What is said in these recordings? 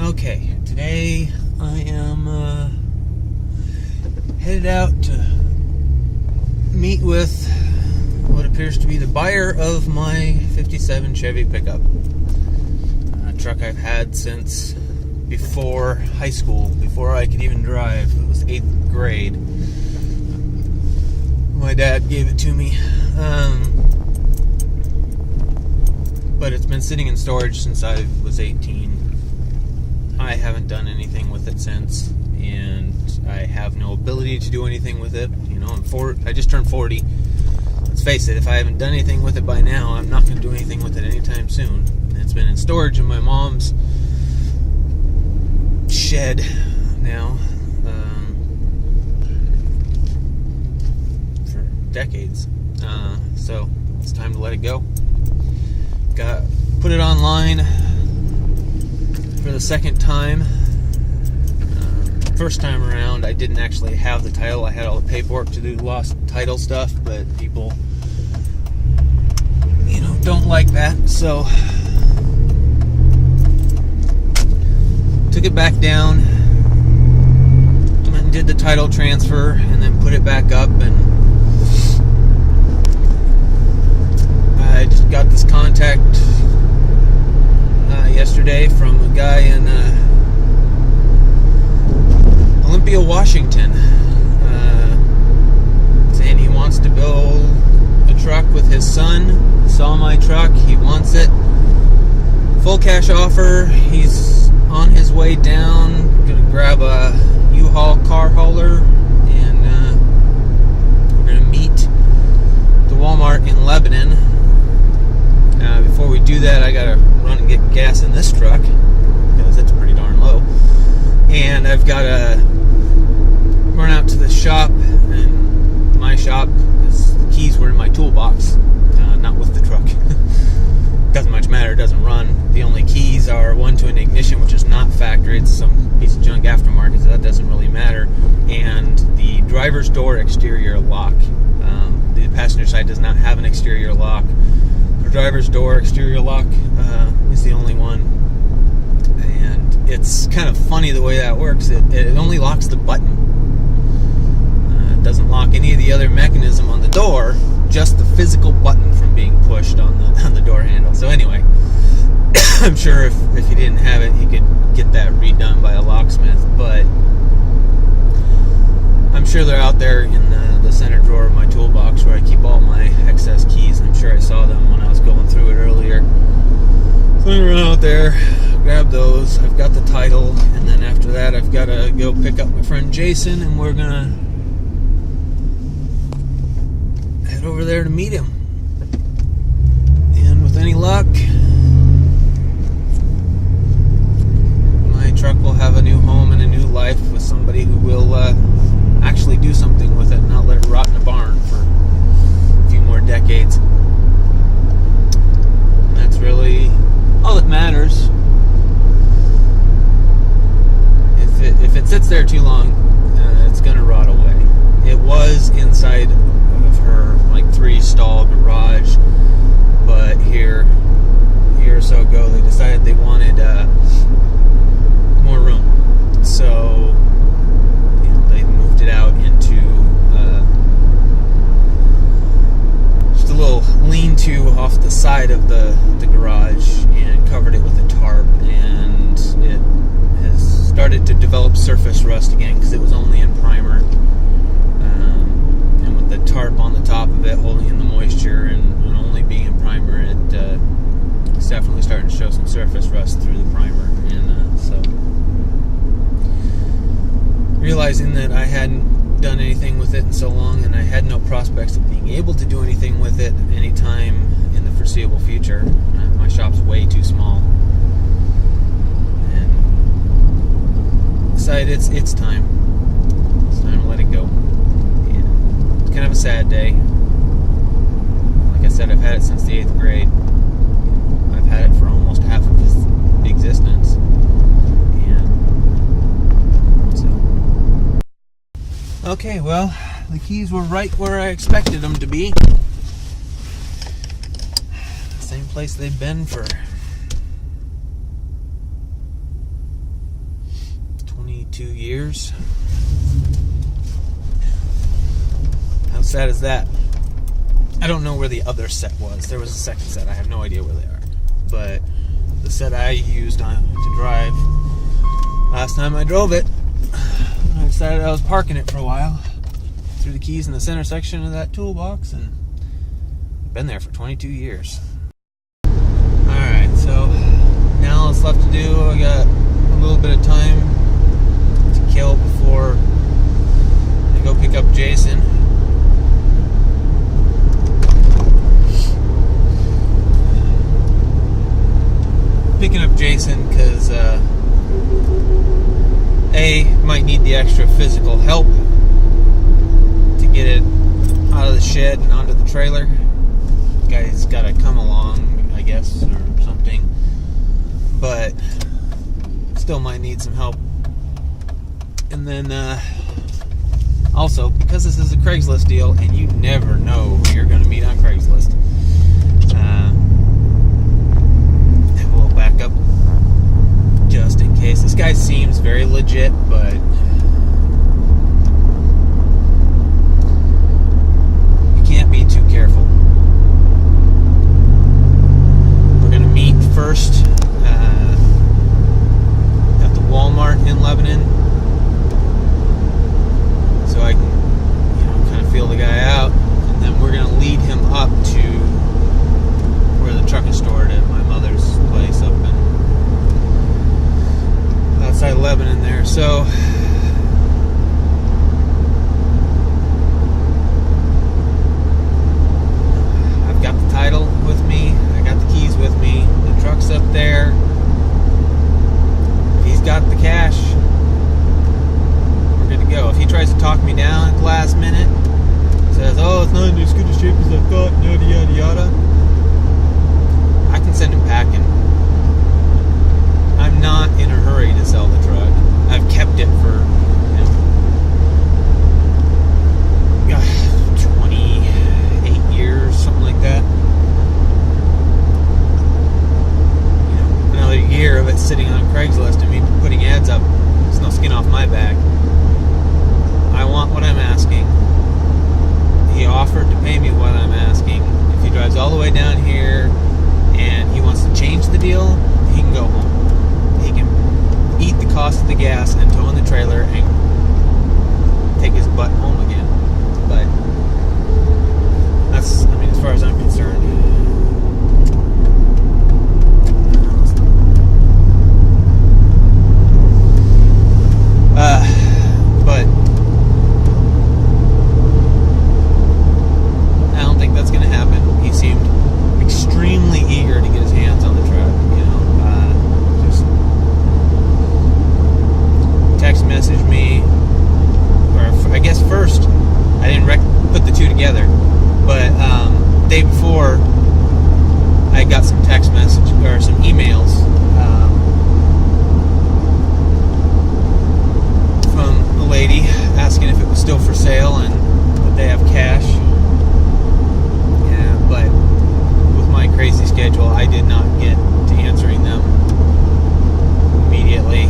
Okay, today I am headed out to meet with what appears to be the buyer of my 57 Chevy pickup. A truck I've had since before high school, before I could even drive. It was 8th grade. My dad gave it to me. But it's been sitting in storage since I was 18. I haven't done anything with it since, and I have no ability to do anything with it. You know, I just turned 40. Let's face it, if I haven't done anything with it by now, I'm not going to do anything with it anytime soon. It's been in storage in my mom's shed now for decades. So it's time to let it go. Put it online for the second time. First time around, I didn't actually have the title. I had all the paperwork to do lost title stuff, but people, don't like that. So took it back down and did the title transfer, and then put it back up. And I just got this contact yesterday from a guy in Olympia, Washington, saying he wants to build a truck with his son. Saw my truck, he wants it. Full cash offer. He's on his way down, gonna grab a U-Haul car hauler, and we're gonna meet the Walmart in Lebanon. Before we do that, I gotta run and get gas in this truck because it's pretty darn low, and I've gotta run out to the shop. And my shop, because the keys were in my toolbox, not with the truck. Doesn't much matter, it doesn't run. The only keys are one to an ignition, which is not factory, it's some piece of junk aftermarket, so that doesn't really matter, and the driver's door exterior lock. The passenger side does not have an exterior lock. The driver's door exterior lock is the only one, and it's kind of funny the way that works. It only locks the button. It doesn't lock any of the other mechanism on the door, just the physical button from being pushed on the door handle. So anyway, I'm sure if you didn't have it, you could get that redone by a locksmith, but I'm sure they're out there in the center drawer of my toolbox where I keep all my excess keys. I'm sure I saw them when I was going through it earlier. So I'm gonna run out there, grab those. I've got the title, and then after that I've got to go pick up my friend Jason, and we're gonna head over there to meet him. And with any luck, my truck will have a new home and a new life with somebody who will actually do something with it, not let it rot in a barn for a few more decades. And that's really all that matters. If it sits there too long, it's gonna rot away. It was inside of her 3-stall garage, but a year or so ago they decided they wanted more room, so they moved it out into just a little lean-to off the side of the garage, and covered it with a tarp, and it has started to develop surface rust again because it was only in primer, and with the tarp on the top of it holding in the moisture and only being in primer, it's definitely starting to show some surface rust through the primer. And so realizing that I hadn't done anything with it in so long, and I had no prospects of being able to do anything with it anytime in the foreseeable future. My shop's way too small, and decided it's time. It's time to let it go. And it's kind of a sad day. Like I said, I've had it since the 8th grade. I've had it for almost half of its existence. And so, okay, well, the keys were right where I expected them to be. Same place they've been for 22 years. How sad is that? I don't know where the other set was. There was a second set. I have no idea where they are. But the set I used to drive, last time I drove it, I decided I was parking it for a while. Threw the keys in the center section of that toolbox, and I've been there for 22 years. Alright, so now all that's left to do, I got a little bit of time to kill before I go pick up Jason. Picking up Jason because might need the extra physical help to get it out of the shed and onto the trailer. The guy's got to come along, I guess, or something, but still might need some help. And then also, because this is a Craigslist deal and you never know who you're going to meet on Craigslist, we'll back up just in case. This guy seems very legit, but you can't be too careful. We're going to meet first at the Walmart in Lebanon, so I can, kind of feel the guy out, and then we're going to lead him up to where the truck is stored at my mother's place up in outside Lebanon there. So I've got the title with me, I got the keys with me, the truck's up there, he's got the cash, we're good to go. If he tries to talk me down at the last minute, says, oh, it's not in as good a shape as I thought, yada yada yada, I can send him packing. I'm not in a hurry to sell the truck. I've kept it for 28 years, something like that. Another year of it sitting on Craigslist and me putting ads up, there's no skin off my back. I want what I'm asking. He offered to pay me what I'm asking. If he drives all the way down here and he wants to change the deal, he can go home. He can eat the cost of the gas and tow in the trailer and take his butt home again. But that's, as far as I'm concerned. But I don't think that's going to happen. He seemed extremely eager to get his hands on the truck. Text messaged me, or I guess first I didn't put the two together, but day before I got some text message or some emails from a lady asking if it was still for sale and would they have cash. Yeah, but with my crazy schedule, I did not get to answering them immediately.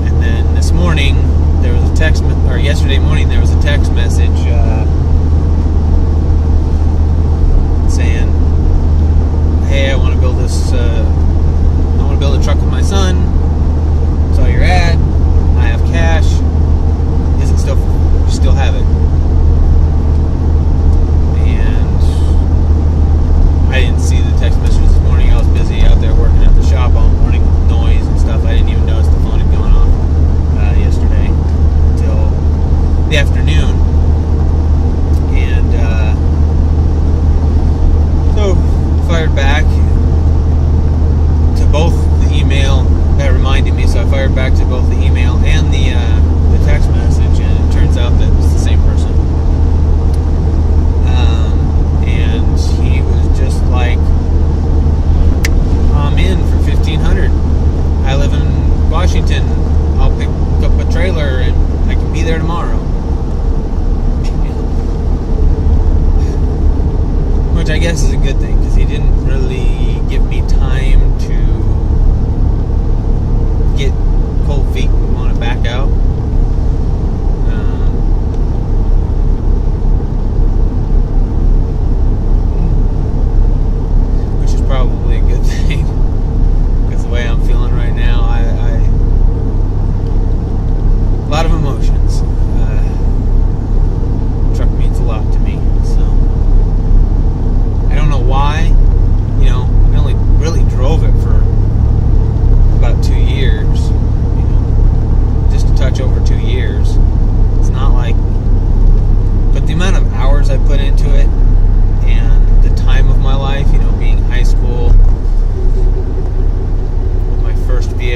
And then this morning, there was a text, or yesterday morning, there was a text message saying, hey, I want to build this, I want to build a truck with my son, saw your ad, I have cash, is it still, you still have it? And I didn't see the text message this morning. I was busy out there working at the shop all morning with noise and stuff. I didn't even notice the phone had gone off yesterday until the afternoon.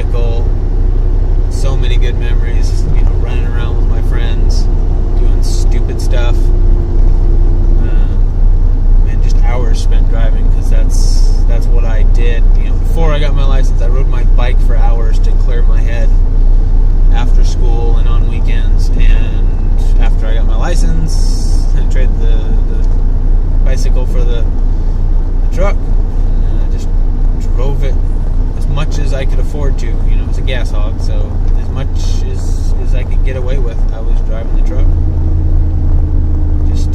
vehicle. So many good memories, you know, running around with my friends, doing stupid stuff. And just hours spent driving, because that's what I did. You know, before I got my license, I rode my bike for hours to clear my head after school and on weekends. And after I got my license, I traded the bicycle for the truck. And I just drove it as much as I could afford to. You know, it's a gas hog, so as much as I could get away with, I was driving the truck. Just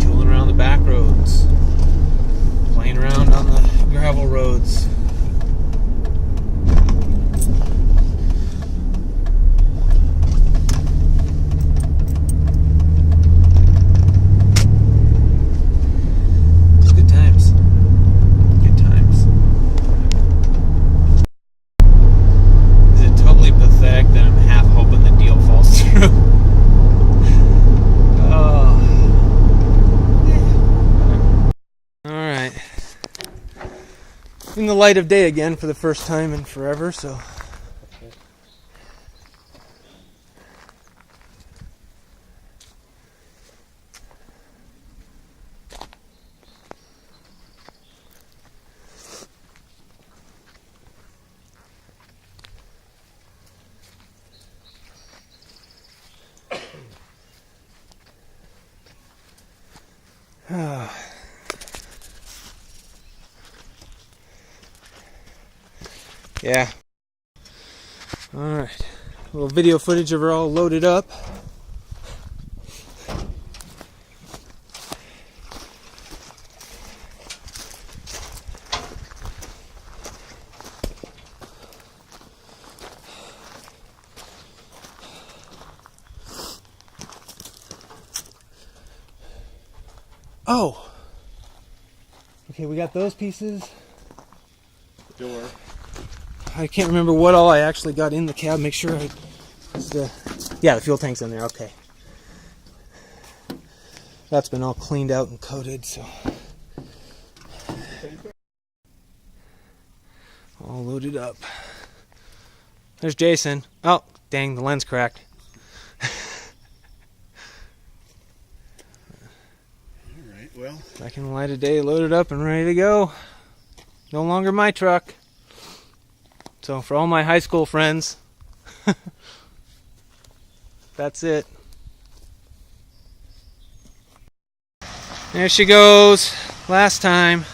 tooling around the back roads, playing around on the gravel roads. Good times. Good times. Is it totally pathetic that I'm half hoping the deal falls through? Oh. Alright. In the light of day again for the first time in forever, so. Yeah. Alright. A little video footage of her all loaded up. Oh! Okay, we got those pieces. Door. I can't remember what all I actually got in the cab. Make sure the fuel tank's in there. Okay. That's been all cleaned out and coated, so. All loaded up. There's Jason. Oh, dang, the lens cracked. Alright, well. Back in the light of day, loaded up and ready to go. No longer my truck. So for all my high school friends, that's it. There she goes. Last time.